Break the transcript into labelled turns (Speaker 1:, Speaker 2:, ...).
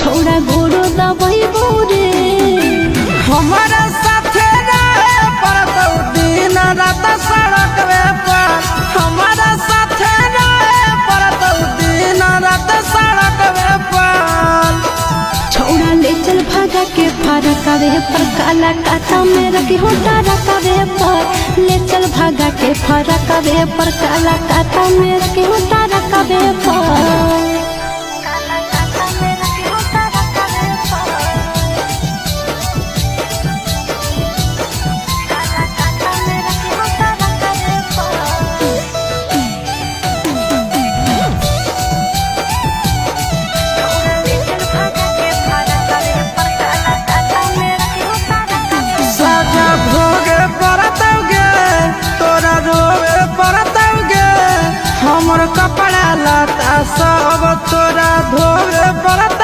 Speaker 1: छोड़ा गोरो दबाई बोरे
Speaker 2: हमारे साथे रहे पड़तौ दिन रात सड़क पर हमारे साथे रहे पड़तौ दिन रात सड़क पर
Speaker 1: छोड़ा ले चल भागा के फरकावे पर काला काटा में रखी होता रकावे पर ले चल भागा के फरकावे पर काला काटा में रखी होता रकावे पर
Speaker 2: भोगे पड़तौगे तोरा रोवे पड़तौगे हमर कपड़ा लता सब तोरा धोवे पड़तौ।